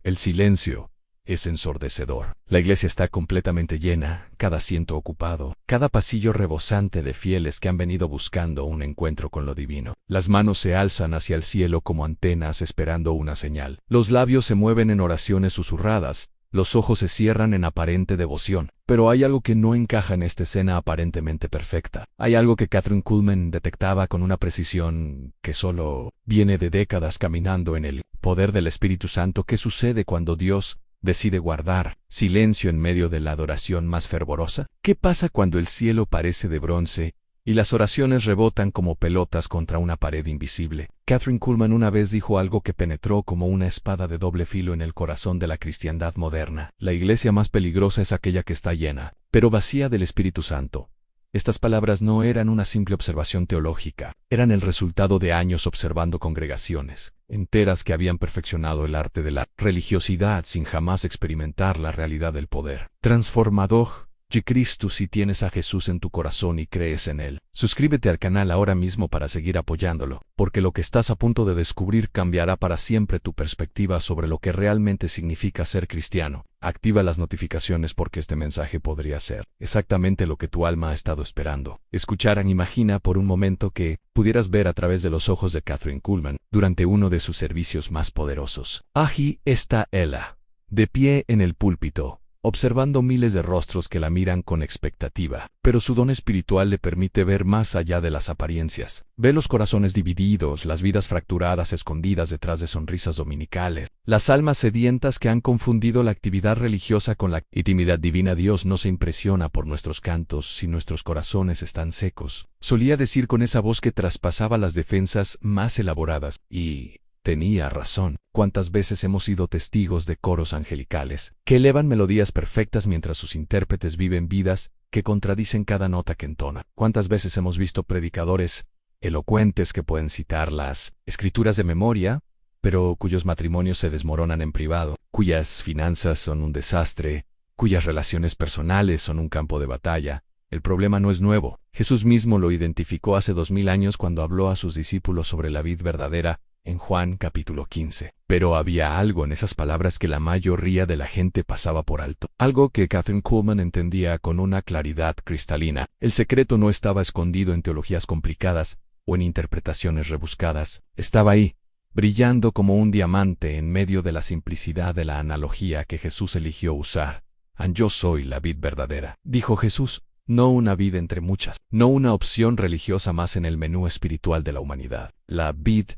El silencio es ensordecedor. La iglesia está completamente llena, cada asiento ocupado, cada pasillo rebosante de fieles que han venido buscando un encuentro con lo divino. Las manos se alzan hacia el cielo como antenas esperando una señal. Los labios se mueven en oraciones susurradas, los ojos se cierran en aparente devoción. Pero hay algo que no encaja en esta escena aparentemente perfecta. Hay algo que Kathryn Kuhlman detectaba con una precisión que solo viene de décadas caminando en el poder del Espíritu Santo. ¿Qué sucede cuando Dios decide guardar silencio en medio de la adoración más fervorosa? ¿Qué pasa cuando el cielo parece de bronce y las oraciones rebotan como pelotas contra una pared invisible? Kathryn Kuhlman una vez dijo algo que penetró como una espada de doble filo en el corazón de la cristiandad moderna. La iglesia más peligrosa es aquella que está llena, pero vacía del Espíritu Santo. Estas palabras no eran una simple observación teológica, eran el resultado de años observando congregaciones enteras que habían perfeccionado el arte de la religiosidad sin jamás experimentar la realidad del poder transformador de Cristo. Si tienes a Jesús en tu corazón y crees en Él, suscríbete al canal ahora mismo para seguir apoyándolo, porque lo que estás a punto de descubrir cambiará para siempre tu perspectiva sobre lo que realmente significa ser cristiano. Activa las notificaciones porque este mensaje podría ser exactamente lo que tu alma ha estado esperando. Escucharan. Imagina por un momento que pudieras ver a través de los ojos de Kathryn Kuhlman durante uno de sus servicios más poderosos. Allí está ella, de pie en el púlpito, observando miles de rostros que la miran con expectativa, pero su don espiritual le permite ver más allá de las apariencias. Ve los corazones divididos, las vidas fracturadas escondidas detrás de sonrisas dominicales, las almas sedientas que han confundido la actividad religiosa con la intimidad divina. Dios no se impresiona por nuestros cantos si nuestros corazones están secos, solía decir con esa voz que traspasaba las defensas más elaboradas, y tenía razón. ¿Cuántas veces hemos sido testigos de coros angelicales que elevan melodías perfectas mientras sus intérpretes viven vidas que contradicen cada nota que entonan? ¿Cuántas veces hemos visto predicadores elocuentes que pueden citar las escrituras de memoria, pero cuyos matrimonios se desmoronan en privado, cuyas finanzas son un desastre, cuyas relaciones personales son un campo de batalla? El problema no es nuevo. Jesús mismo lo identificó hace 2000 años cuando habló a sus discípulos sobre la vid verdadera, en Juan capítulo 15. Pero había algo en esas palabras que la mayoría de la gente pasaba por alto. Algo que Kathryn Kuhlman entendía con una claridad cristalina. El secreto no estaba escondido en teologías complicadas o en interpretaciones rebuscadas. Estaba ahí, brillando como un diamante en medio de la simplicidad de la analogía que Jesús eligió usar. Yo soy la vid verdadera, dijo Jesús. No una vid entre muchas, no una opción religiosa más en el menú espiritual de la humanidad. La vid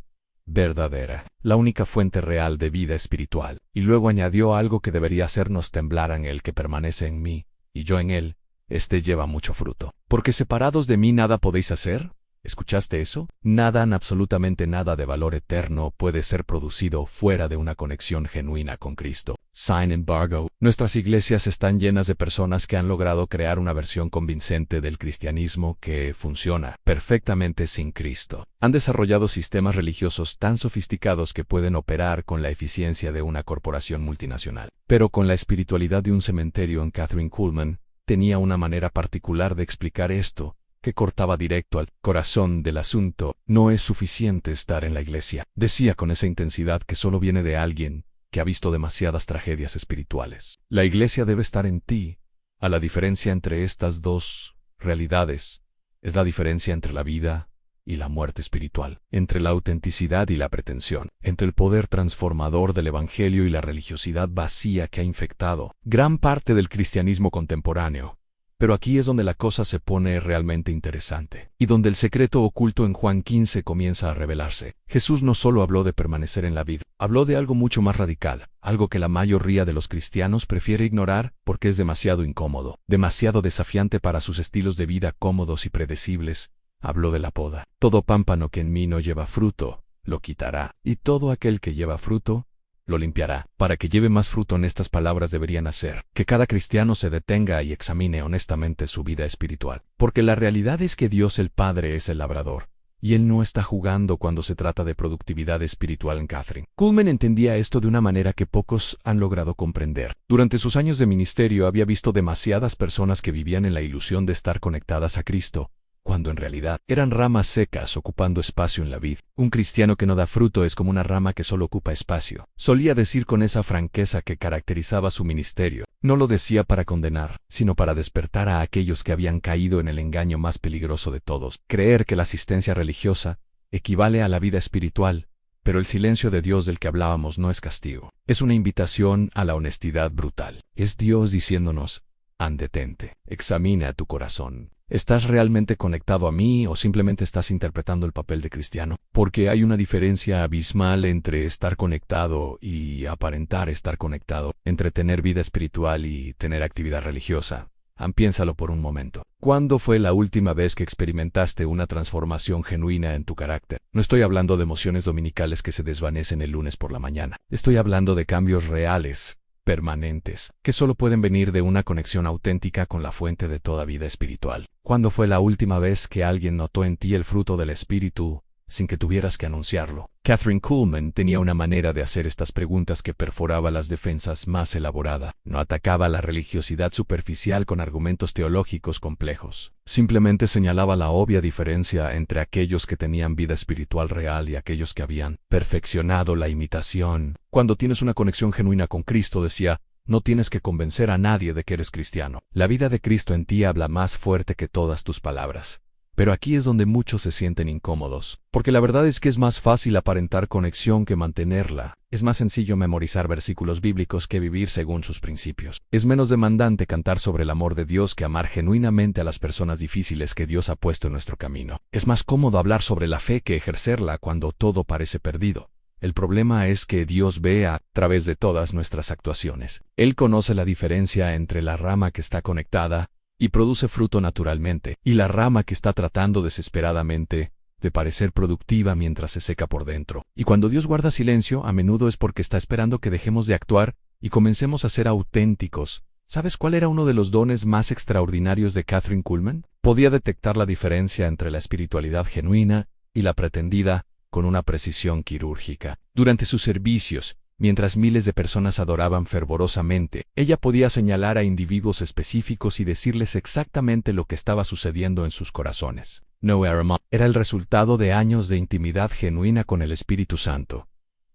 verdadera, la única fuente real de vida espiritual. Y luego añadió algo que debería hacernos temblar: en el que permanece en mí, y yo en él, éste lleva mucho fruto. Porque separados de mí nada podéis hacer. ¿Escuchaste eso? Nada, absolutamente nada de valor eterno puede ser producido fuera de una conexión genuina con Cristo. Sin embargo, nuestras iglesias están llenas de personas que han logrado crear una versión convincente del cristianismo que funciona perfectamente sin Cristo. Han desarrollado sistemas religiosos tan sofisticados que pueden operar con la eficiencia de una corporación multinacional, pero con la espiritualidad de un cementerio. En Kathryn Kuhlman tenía una manera particular de explicar esto, que cortaba directo al corazón del asunto. No es suficiente estar en la iglesia, decía con esa intensidad que solo viene de alguien que ha visto demasiadas tragedias espirituales. La iglesia debe estar en ti. A la diferencia entre estas dos realidades es la diferencia entre la vida y la muerte espiritual, entre la autenticidad y la pretensión, entre el poder transformador del evangelio y la religiosidad vacía que ha infectado gran parte del cristianismo contemporáneo. Pero aquí es donde la cosa se pone realmente interesante, y donde el secreto oculto en Juan 15 comienza a revelarse. Jesús no solo habló de permanecer en la vid, habló de algo mucho más radical, algo que la mayoría de los cristianos prefiere ignorar porque es demasiado incómodo, demasiado desafiante para sus estilos de vida cómodos y predecibles. Habló de la poda. Todo pámpano que en mí no lleva fruto, lo quitará, y todo aquel que lleva fruto, lo limpiará. Para que lleve más fruto, en estas palabras deberían hacer que cada cristiano se detenga y examine honestamente su vida espiritual. Porque la realidad es que Dios el Padre es el labrador, y Él no está jugando cuando se trata de productividad espiritual. En Kathryn Kuhlman entendía esto de una manera que pocos han logrado comprender. Durante sus años de ministerio había visto demasiadas personas que vivían en la ilusión de estar conectadas a Cristo, cuando en realidad eran ramas secas ocupando espacio en la vid. Un cristiano que no da fruto es como una rama que solo ocupa espacio. Solía decir con esa franqueza que caracterizaba su ministerio. No lo decía para condenar, sino para despertar a aquellos que habían caído en el engaño más peligroso de todos, creer que la asistencia religiosa equivale a la vida espiritual. Pero el silencio de Dios del que hablábamos no es castigo. Es una invitación a la honestidad brutal. Es Dios diciéndonos: detente, examina tu corazón. ¿Estás realmente conectado a mí o simplemente estás interpretando el papel de cristiano? Porque hay una diferencia abismal entre estar conectado y aparentar estar conectado, entre tener vida espiritual y tener actividad religiosa. Piénsalo por un momento. ¿Cuándo fue la última vez que experimentaste una transformación genuina en tu carácter? No estoy hablando de emociones dominicales que se desvanecen el lunes por la mañana. Estoy hablando de cambios reales, permanentes, que solo pueden venir de una conexión auténtica con la fuente de toda vida espiritual. ¿Cuándo fue la última vez que alguien notó en ti el fruto del Espíritu sin que tuvieras que anunciarlo? Kathryn Kuhlman tenía una manera de hacer estas preguntas que perforaba las defensas más elaboradas. No atacaba la religiosidad superficial con argumentos teológicos complejos. Simplemente señalaba la obvia diferencia entre aquellos que tenían vida espiritual real y aquellos que habían perfeccionado la imitación. Cuando tienes una conexión genuina con Cristo, decía, no tienes que convencer a nadie de que eres cristiano. La vida de Cristo en ti habla más fuerte que todas tus palabras. Pero aquí es donde muchos se sienten incómodos, porque la verdad es que es más fácil aparentar conexión que mantenerla. Es más sencillo memorizar versículos bíblicos que vivir según sus principios. Es menos demandante cantar sobre el amor de Dios que amar genuinamente a las personas difíciles que Dios ha puesto en nuestro camino. Es más cómodo hablar sobre la fe que ejercerla cuando todo parece perdido. El problema es que Dios ve a través de todas nuestras actuaciones. Él conoce la diferencia entre la rama que está conectada y produce fruto naturalmente, y la rama que está tratando desesperadamente de parecer productiva mientras se seca por dentro. Y cuando Dios guarda silencio, a menudo es porque está esperando que dejemos de actuar y comencemos a ser auténticos. ¿Sabes cuál era uno de los dones más extraordinarios de Kathryn Kuhlman? Podía detectar la diferencia entre la espiritualidad genuina y la pretendida con una precisión quirúrgica. Durante sus servicios, mientras miles de personas adoraban fervorosamente, ella podía señalar a individuos específicos y decirles exactamente lo que estaba sucediendo en sus corazones. No era el resultado de años de intimidad genuina con el Espíritu Santo.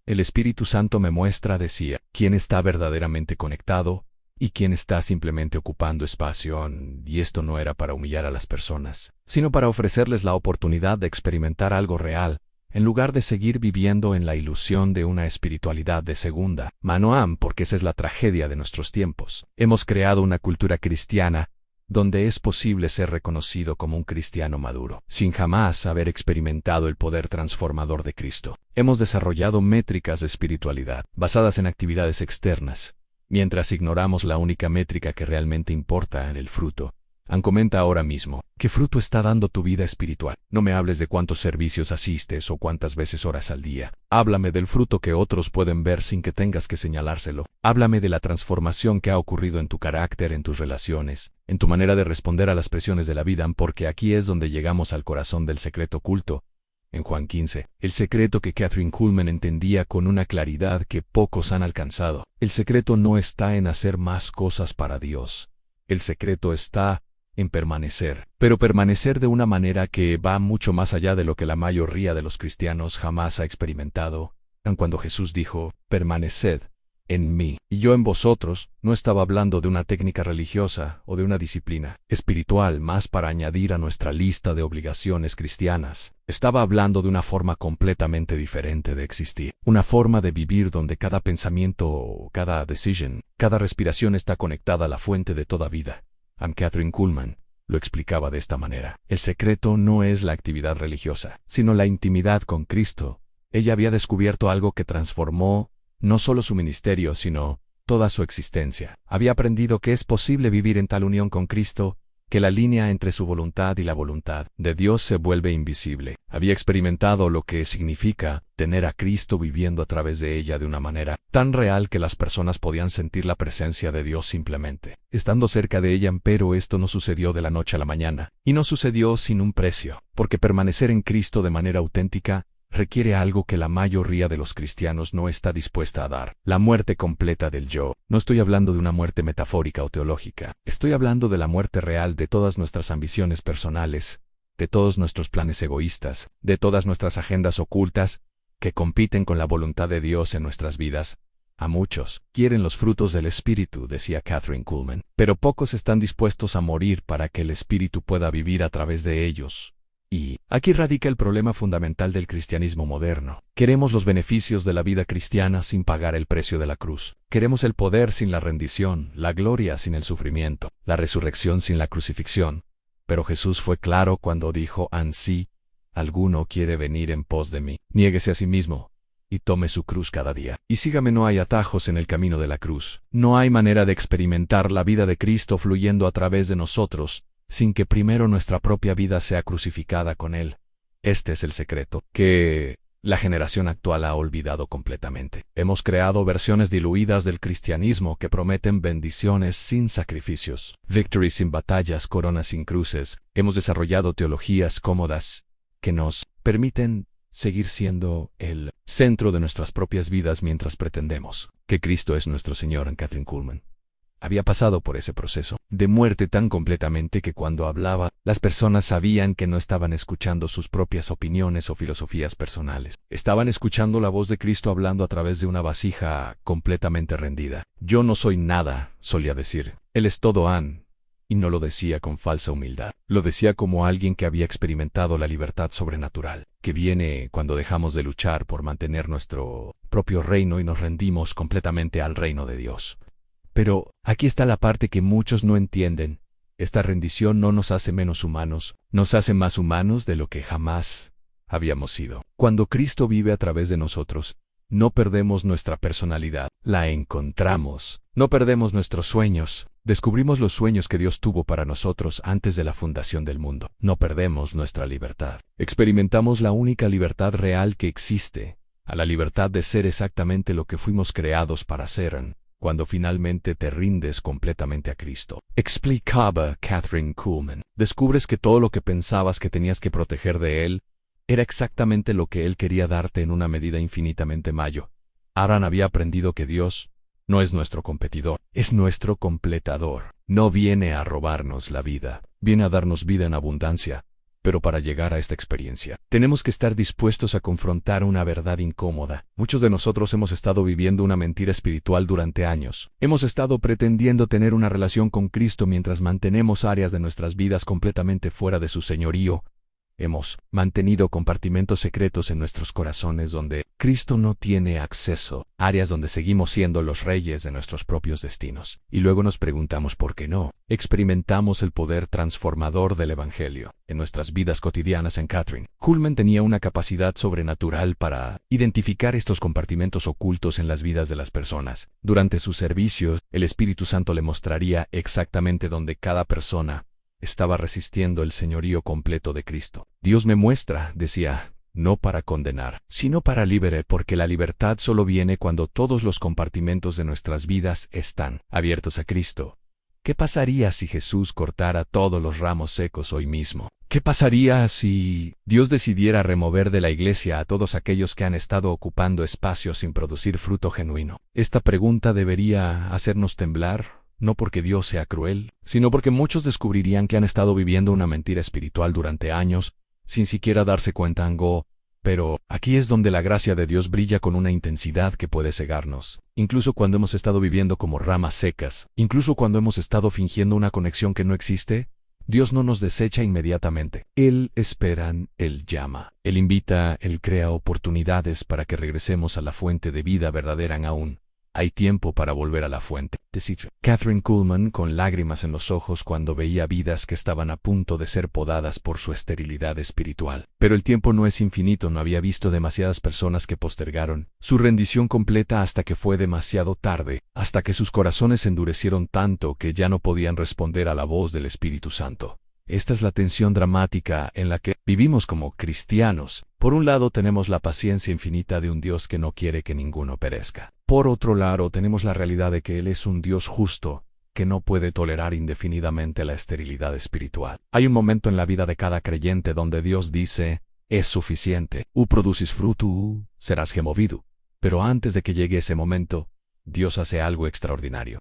El Espíritu Santo me muestra, decía, quién está verdaderamente conectado y quién está simplemente ocupando espacio. Y esto no era para humillar a las personas, sino para ofrecerles la oportunidad de experimentar algo real, en lugar de seguir viviendo en la ilusión de una espiritualidad de segunda mano, porque esa es la tragedia de nuestros tiempos. Hemos creado una cultura cristiana donde es posible ser reconocido como un cristiano maduro, sin jamás haber experimentado el poder transformador de Cristo. Hemos desarrollado métricas de espiritualidad, basadas en actividades externas, mientras ignoramos la única métrica que realmente importa en el fruto. Comenta ahora mismo, ¿qué fruto está dando tu vida espiritual? No me hables de cuántos servicios asistes o cuántas veces oras al día. Háblame del fruto que otros pueden ver sin que tengas que señalárselo. Háblame de la transformación que ha ocurrido en tu carácter, en tus relaciones, en tu manera de responder a las presiones de la vida, porque aquí es donde llegamos al corazón del secreto oculto. En Juan 15, el secreto que Kathryn Kuhlman entendía con una claridad que pocos han alcanzado. El secreto no está en hacer más cosas para Dios. El secreto está en permanecer, pero permanecer de una manera que va mucho más allá de lo que la mayoría de los cristianos jamás ha experimentado. Cuando Jesús dijo, permaneced en mí, y yo en vosotros, no estaba hablando de una técnica religiosa o de una disciplina espiritual más para añadir a nuestra lista de obligaciones cristianas. Estaba hablando de una forma completamente diferente de existir, una forma de vivir donde cada pensamiento, cada decisión, cada respiración está conectada a la fuente de toda vida. Kathryn Kuhlman lo explicaba de esta manera. El secreto no es la actividad religiosa, sino la intimidad con Cristo. Ella había descubierto algo que transformó no solo su ministerio, sino toda su existencia. Había aprendido que es posible vivir en tal unión con Cristo, que la línea entre su voluntad y la voluntad de Dios se vuelve invisible. Había experimentado lo que significa tener a Cristo viviendo a través de ella de una manera tan real que las personas podían sentir la presencia de Dios simplemente estando cerca de ella, pero esto no sucedió de la noche a la mañana, y no sucedió sin un precio, porque permanecer en Cristo de manera auténtica requiere algo que la mayoría de los cristianos no está dispuesta a dar: la muerte completa del yo. No estoy hablando de una muerte metafórica o teológica. Estoy hablando de la muerte real de todas nuestras ambiciones personales, de todos nuestros planes egoístas, de todas nuestras agendas ocultas, que compiten con la voluntad de Dios en nuestras vidas. A muchos quieren los frutos del Espíritu, decía Kathryn Kuhlman, pero pocos están dispuestos a morir para que el Espíritu pueda vivir a través de ellos. Y aquí radica el problema fundamental del cristianismo moderno. Queremos los beneficios de la vida cristiana sin pagar el precio de la cruz. Queremos el poder sin la rendición, la gloria sin el sufrimiento, la resurrección sin la crucifixión. Pero Jesús fue claro cuando dijo: «Ansí, alguno quiere venir en pos de mí, niéguese a sí mismo y tome su cruz cada día, y sígame». No hay atajos en el camino de la cruz. No hay manera de experimentar la vida de Cristo fluyendo a través de nosotros sin que primero nuestra propia vida sea crucificada con Él. Este es el secreto que la generación actual ha olvidado completamente. Hemos creado versiones diluidas del cristianismo que prometen bendiciones sin sacrificios, victory sin batallas, coronas sin cruces. Hemos desarrollado teologías cómodas que nos permiten seguir siendo el centro de nuestras propias vidas mientras pretendemos que Cristo es nuestro Señor. Kathryn Kuhlman había pasado por ese proceso de muerte tan completamente que cuando hablaba, las personas sabían que no estaban escuchando sus propias opiniones o filosofías personales. Estaban escuchando la voz de Cristo hablando a través de una vasija completamente rendida. «Yo no soy nada», solía decir. «Él es todo». Y no lo decía con falsa humildad. Lo decía como alguien que había experimentado la libertad sobrenatural, que viene cuando dejamos de luchar por mantener nuestro propio reino y nos rendimos completamente al reino de Dios. Pero aquí está la parte que muchos no entienden. Esta rendición no nos hace menos humanos, nos hace más humanos de lo que jamás habíamos sido. Cuando Cristo vive a través de nosotros, no perdemos nuestra personalidad, la encontramos. No perdemos nuestros sueños, descubrimos los sueños que Dios tuvo para nosotros antes de la fundación del mundo. No perdemos nuestra libertad. Experimentamos la única libertad real que existe, a la libertad de ser exactamente lo que fuimos creados para ser, cuando finalmente te rindes completamente a Cristo. Explicaba Kathryn Kuhlman. Descubres que todo lo que pensabas que tenías que proteger de Él era exactamente lo que Él quería darte en una medida infinitamente mayor. Aran había aprendido que Dios no es nuestro competidor, es nuestro completador. No viene a robarnos la vida, viene a darnos vida en abundancia. Pero para llegar a esta experiencia, tenemos que estar dispuestos a confrontar una verdad incómoda. Muchos de nosotros hemos estado viviendo una mentira espiritual durante años. Hemos estado pretendiendo tener una relación con Cristo mientras mantenemos áreas de nuestras vidas completamente fuera de su señorío. Hemos mantenido compartimentos secretos en nuestros corazones donde Cristo no tiene acceso, áreas donde seguimos siendo los reyes de nuestros propios destinos. Y luego nos preguntamos por qué no experimentamos el poder transformador del Evangelio en nuestras vidas cotidianas. Kathryn Kuhlman tenía una capacidad sobrenatural para identificar estos compartimentos ocultos en las vidas de las personas. Durante sus servicios, el Espíritu Santo le mostraría exactamente dónde cada persona estaba resistiendo el señorío completo de Cristo. Dios me muestra, decía, no para condenar, sino para liberar, porque la libertad solo viene cuando todos los compartimentos de nuestras vidas están abiertos a Cristo. ¿Qué pasaría si Jesús cortara todos los ramos secos hoy mismo? ¿Qué pasaría si Dios decidiera remover de la iglesia a todos aquellos que han estado ocupando espacios sin producir fruto genuino? Esta pregunta debería hacernos temblar. No porque Dios sea cruel, sino porque muchos descubrirían que han estado viviendo una mentira espiritual durante años, sin siquiera darse cuenta. Pero aquí es donde la gracia de Dios brilla con una intensidad que puede cegarnos. Incluso cuando hemos estado viviendo como ramas secas, incluso cuando hemos estado fingiendo una conexión que no existe, Dios no nos desecha inmediatamente. Él espera, Él llama, Él invita, Él crea oportunidades para que regresemos a la fuente de vida verdadera. Aún hay tiempo para volver a la fuente. Decir Kathryn Kuhlman con lágrimas en los ojos cuando veía vidas que estaban a punto de ser podadas por su esterilidad espiritual. Pero el tiempo no es infinito. No había visto demasiadas personas que postergaron su rendición completa hasta que fue demasiado tarde, hasta que sus corazones se endurecieron tanto que ya no podían responder a la voz del Espíritu Santo. Esta es la tensión dramática en la que vivimos como cristianos. Por un lado tenemos la paciencia infinita de un Dios que no quiere que ninguno perezca. Por otro lado tenemos la realidad de que Él es un Dios justo, que no puede tolerar indefinidamente la esterilidad espiritual. Hay un momento en la vida de cada creyente donde Dios dice, es suficiente, producis fruto, serás removido. Pero antes de que llegue ese momento, Dios hace algo extraordinario.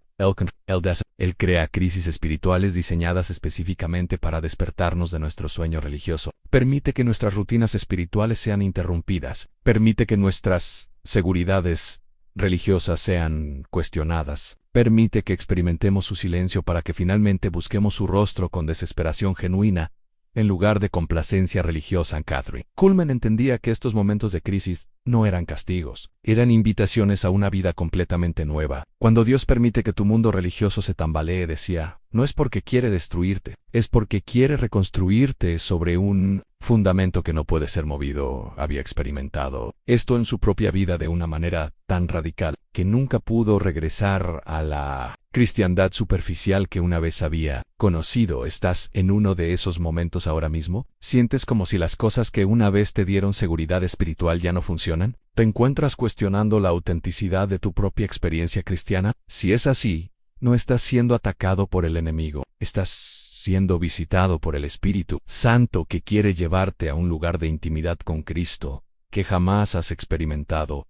Él crea crisis espirituales diseñadas específicamente para despertarnos de nuestro sueño religioso. Permite que nuestras rutinas espirituales sean interrumpidas. Permite que nuestras seguridades religiosas sean cuestionadas. Permite que experimentemos su silencio para que finalmente busquemos su rostro con desesperación genuina, en lugar de complacencia religiosa en Catherine. Kuhlman entendía que estos momentos de crisis no eran castigos, eran invitaciones a una vida completamente nueva. Cuando Dios permite que tu mundo religioso se tambalee, decía, no es porque quiere destruirte, es porque quiere reconstruirte sobre un fundamento que no puede ser movido. Había experimentado esto en su propia vida de una manera tan radical que nunca pudo regresar a la cristiandad superficial que una vez había conocido. ¿Estás en uno de esos momentos ahora mismo? ¿Sientes como si las cosas que una vez te dieron seguridad espiritual ya no funcionan? ¿Te encuentras cuestionando la autenticidad de tu propia experiencia cristiana? Si es así, no estás siendo atacado por el enemigo, estás siendo visitado por el Espíritu Santo que quiere llevarte a un lugar de intimidad con Cristo que jamás has experimentado.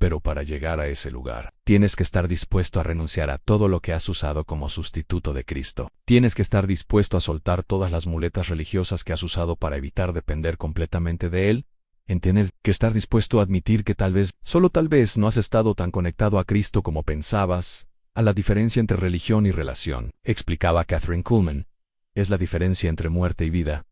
Pero para llegar a ese lugar, tienes que estar dispuesto a renunciar a todo lo que has usado como sustituto de Cristo. Tienes que estar dispuesto a soltar todas las muletas religiosas que has usado para evitar depender completamente de Él. Tienes que estar dispuesto a admitir que tal vez, solo tal vez, no has estado tan conectado a Cristo como pensabas. A la diferencia entre religión y relación, explicaba Kathryn Kuhlman, es la diferencia entre muerte y vida.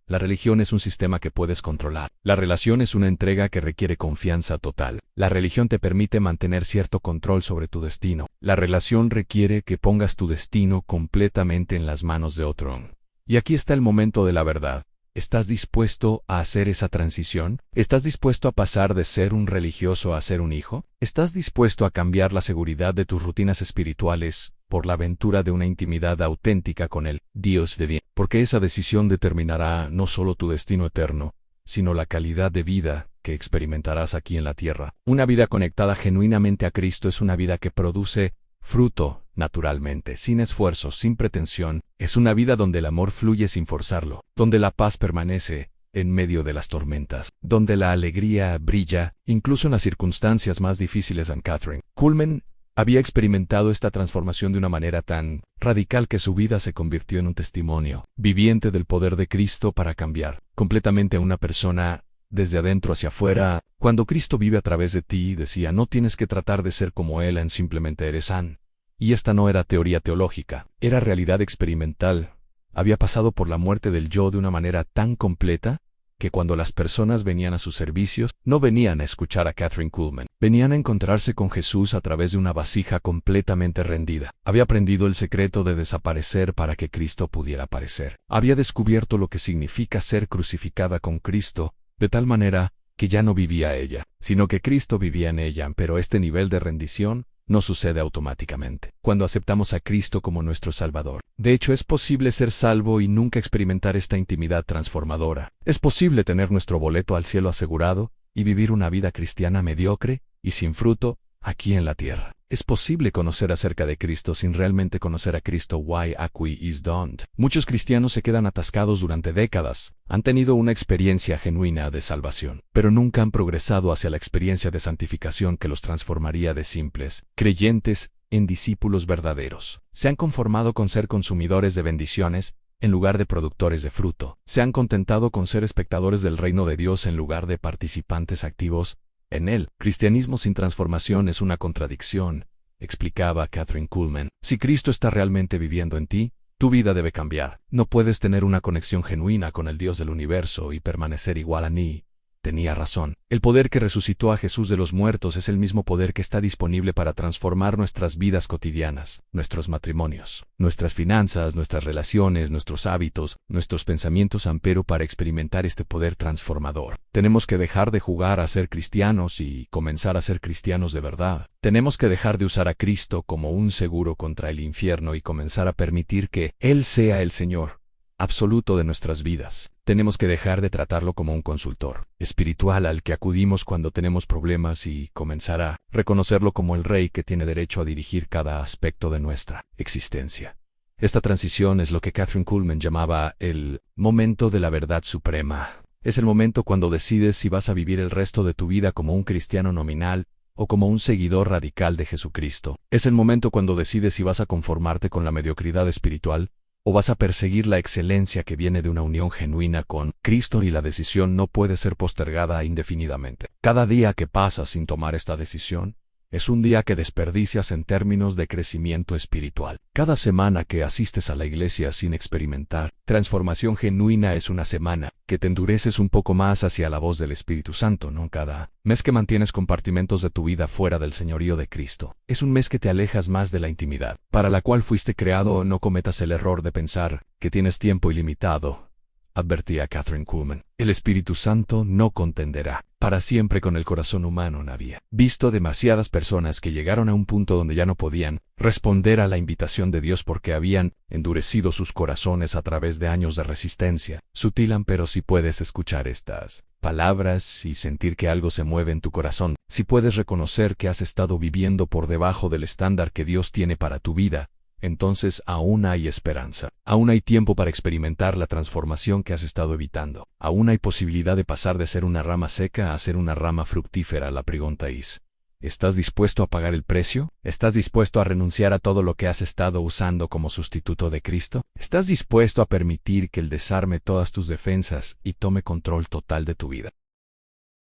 La religión es un sistema que puedes controlar. La relación es una entrega que requiere confianza total. La religión te permite mantener cierto control sobre tu destino. La relación requiere que pongas tu destino completamente en las manos de otro. Y aquí está el momento de la verdad. ¿Estás dispuesto a hacer esa transición? ¿Estás dispuesto a pasar de ser un religioso a ser un hijo? ¿Estás dispuesto a cambiar la seguridad de tus rutinas espirituales por la aventura de una intimidad auténtica con el Dios de bien? Porque esa decisión determinará no solo tu destino eterno, sino la calidad de vida que experimentarás aquí en la tierra. Una vida conectada genuinamente a Cristo es una vida que produce fruto, naturalmente, sin esfuerzo, sin pretensión. Es una vida donde el amor fluye sin forzarlo, donde la paz permanece en medio de las tormentas, donde la alegría brilla, incluso en las circunstancias más difíciles. Kathryn Kuhlman había experimentado esta transformación de una manera tan radical que su vida se convirtió en un testimonio viviente del poder de Cristo para cambiar completamente a una persona desde adentro hacia afuera. Cuando Cristo vive a través de ti, decía, no tienes que tratar de ser como Él, simplemente eres San. Y esta no era teoría teológica, era realidad experimental. Había pasado por la muerte del yo de una manera tan completa que cuando las personas venían a sus servicios, no venían a escuchar a Kathryn Kuhlman, venían a encontrarse con Jesús a través de una vasija completamente rendida. Había aprendido el secreto de desaparecer para que Cristo pudiera aparecer. Había descubierto lo que significa ser crucificada con Cristo, de tal manera que ya no vivía ella, sino que Cristo vivía en ella. Pero este nivel de rendición no sucede automáticamente cuando aceptamos a Cristo como nuestro Salvador. De hecho, es posible ser salvo y nunca experimentar esta intimidad transformadora. Es posible tener nuestro boleto al cielo asegurado y vivir una vida cristiana mediocre y sin fruto aquí en la tierra. Es posible conocer acerca de Cristo sin realmente conocer a Cristo. Why acqui is don't. Muchos cristianos se quedan atascados durante décadas. Han tenido una experiencia genuina de salvación, pero nunca han progresado hacia la experiencia de santificación que los transformaría de simples creyentes en discípulos verdaderos. Se han conformado con ser consumidores de bendiciones en lugar de productores de fruto. Se han contentado con ser espectadores del reino de Dios en lugar de participantes activos en él. Cristianismo sin transformación es una contradicción, explicaba Kathryn Kuhlman. Si Cristo está realmente viviendo en ti, tu vida debe cambiar. No puedes tener una conexión genuina con el Dios del universo y permanecer igual a mí. Tenía razón. El poder que resucitó a Jesús de los muertos es el mismo poder que está disponible para transformar nuestras vidas cotidianas, nuestros matrimonios, nuestras finanzas, nuestras relaciones, nuestros hábitos, nuestros pensamientos. Pero para experimentar este poder transformador, tenemos que dejar de jugar a ser cristianos y comenzar a ser cristianos de verdad. Tenemos que dejar de usar a Cristo como un seguro contra el infierno y comenzar a permitir que Él sea el Señor absoluto de nuestras vidas. Tenemos que dejar de tratarlo como un consultor espiritual al que acudimos cuando tenemos problemas y comenzar a reconocerlo como el Rey que tiene derecho a dirigir cada aspecto de nuestra existencia. Esta transición es lo que Kathryn Kuhlman llamaba el momento de la verdad suprema. Es el momento cuando decides si vas a vivir el resto de tu vida como un cristiano nominal o como un seguidor radical de Jesucristo. Es el momento cuando decides si vas a conformarte con la mediocridad espiritual o vas a perseguir la excelencia que viene de una unión genuina con Cristo, y la decisión no puede ser postergada indefinidamente. Cada día que pasas sin tomar esta decisión es un día que desperdicias en términos de crecimiento espiritual. Cada semana que asistes a la iglesia sin experimentar transformación genuina es una semana que te endureces un poco más hacia la voz del Espíritu Santo, ¿no? Cada mes que mantienes compartimentos de tu vida fuera del señorío de Cristo es un mes que te alejas más de la intimidad para la cual fuiste creado. No cometas el error de pensar que tienes tiempo ilimitado, advertía Catherine Kuhlman. El Espíritu Santo no contenderá para siempre con el corazón humano. No había visto demasiadas personas que llegaron a un punto donde ya no podían responder a la invitación de Dios porque habían endurecido sus corazones a través de años de resistencia. Sutilan, pero si puedes escuchar estas palabras y sentir que algo se mueve en tu corazón, si puedes reconocer que has estado viviendo por debajo del estándar que Dios tiene para tu vida, entonces aún hay esperanza. Aún hay tiempo para experimentar la transformación que has estado evitando. Aún hay posibilidad de pasar de ser una rama seca a ser una rama fructífera. La pregunta es, ¿estás dispuesto a pagar el precio? ¿Estás dispuesto a renunciar a todo lo que has estado usando como sustituto de Cristo? ¿Estás dispuesto a permitir que Él desarme todas tus defensas y tome control total de tu vida?